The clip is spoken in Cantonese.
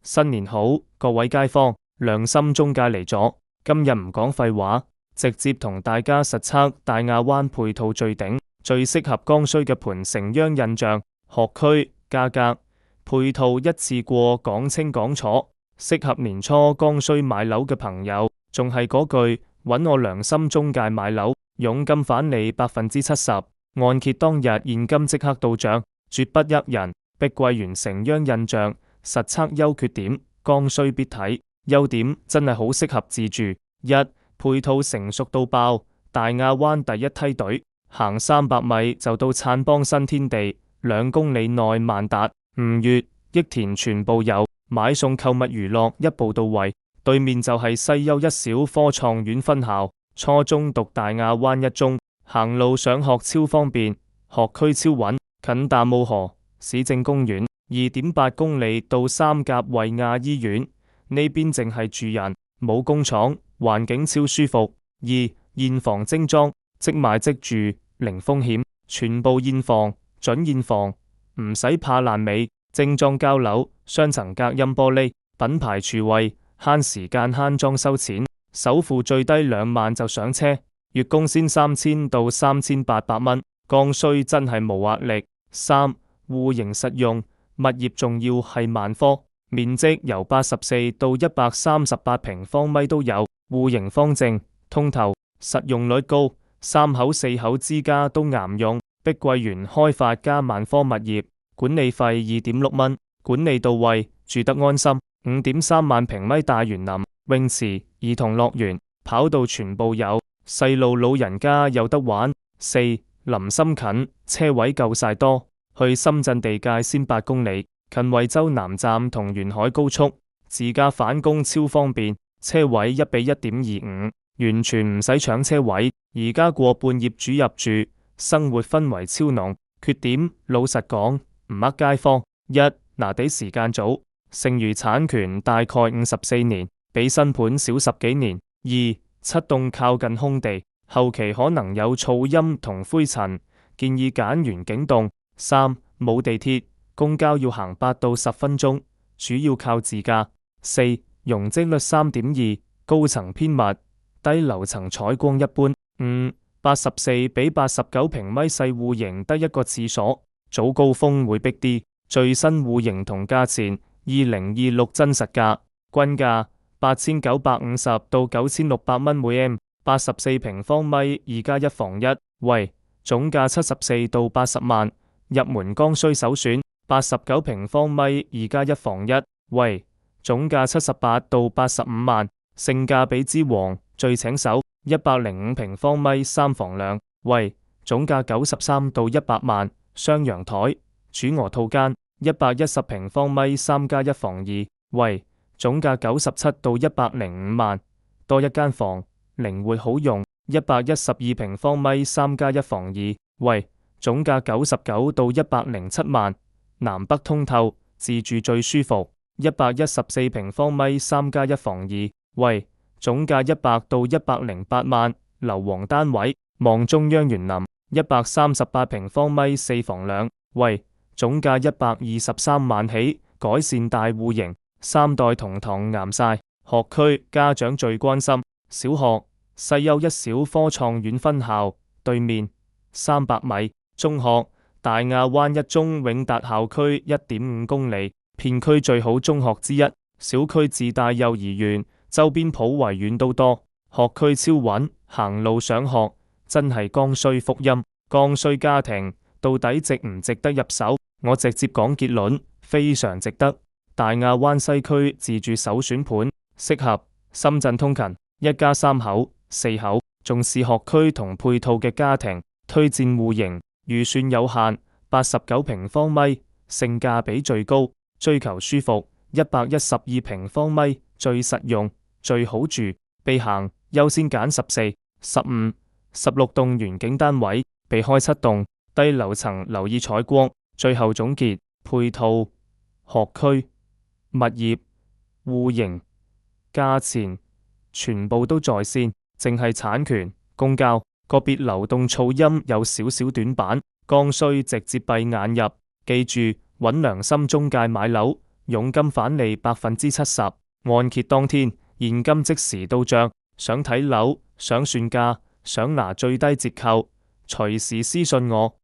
新年好，各位街坊，良心中介嚟咗。今日唔講廢話，直接同大家實測大亞灣配套最頂、最適合剛需嘅盤城央印象、學區、價格、配套一次過講清講楚，適合年初剛需買樓嘅朋友。仲係嗰句，揾我良心中介買樓，佣金返利70%，按揭當日現金即刻到賬，絕不呃人。碧桂園城央印象實測優缺點，剛需必睇。優點真係好適合自住。一、配套成熟到爆，大亞灣第一梯隊，行300米就到燦邦新天地，2公里內萬達、吳悅、益田全部有，買餸購物娛樂一步到位。對面就係西優一小科創院分校，初中讀大亞灣一中，行路上學超方便，學區超穩，近大霧河、市政公園，2.8公里到三甲惠亞醫院。呢邊淨係住人，冇工廠，環境超舒服。二、現房精裝，即買即住，零風險，全部現房，準現房，唔使怕爛尾。精裝交樓，雙層隔音玻璃，品牌廚衛，慳時間慳裝修錢，首付最低2萬就上車，月供先3000到3800蚊，剛需真係無壓力。三、戶型實用，物業仲要係萬科，面積由84到138平方米都有，戶型方正，通透，實用率高，3口4口之家都啱用。碧桂園開發加萬科物業，管理費2.6蚊，管理到位，住得安心。5.3萬平米大園林，泳池、兒童樂園，跑道全部有，細路老人家有得玩。四、臨心近，車位夠晒多，去深圳地界先8公里，近惠州南站同沿海高速，自駕返工超方便，車位1:1.25，完全唔使搶車位。而家過半業主入住，生活氛圍超濃。缺點老實講唔呃街坊。一、拿地時間早，剩餘產權大概54年，比新盤少10幾年。二、7棟靠近空地，後期可能有噪音同灰塵，建議揀完景棟。三、冇地鐵，公交要行8到10分鐘，主要靠自駕。四、容積率3.2，高層偏密，低樓層採光一般。五、84比89平米細戶型得一個廁所，早高峰會逼啲。最新戶型同價錢2026真實價，均價8950到9600蚊每 M， 84平方米2+1房1，喂，總價74到80萬，入門剛需首選。89平方米2+1房1，喂，總價78到85萬，性價比之王，最請手。105平方米3房2，喂，總價93到100萬，雙陽台，主臥套間。110平方米3+1房2，喂，總價97到105萬，多一間房，靈活好用。112平方米3+1房2，喂，總價99到107萬，南北通透，自住最舒服。114平方米3+1房2，喂，總價100到108萬，樓王單位，望中央園林。138平方米4房2，喂，總價123萬起，改善大戶型，3代同堂啱晒。學區家長最關心，小學西優一小科創院分校對面300米，中學大亞灣一中永達校區1.5公里，片區最好中學之一，小區自帶幼兒園，周邊普維園都多，學區超穩，行路上學真係剛需福音。剛需家庭到底值唔值得入手？我直接講結論，非常值得。大亞灣西區自住首選盤，適合深圳通勤，一家3口、4口，重視學區同配套嘅家庭，推薦戶型，預算有限，89平方米，性價比最高，追求舒服，112平方米，最實用，最好住，備行優先揀14、15、16棟園景單位，避開7棟低樓層，留意採光。最後總結，配套、學區、物業、戶型、價錢，全部都在線，淨係產權、公交，個別流動噪音有少少短板，剛需直接閉眼入。記住，揾良心中介買樓，佣金返利70%，按揭當天現金即時到賬。想睇樓、想算價、想拿最低折扣，隨時私信我。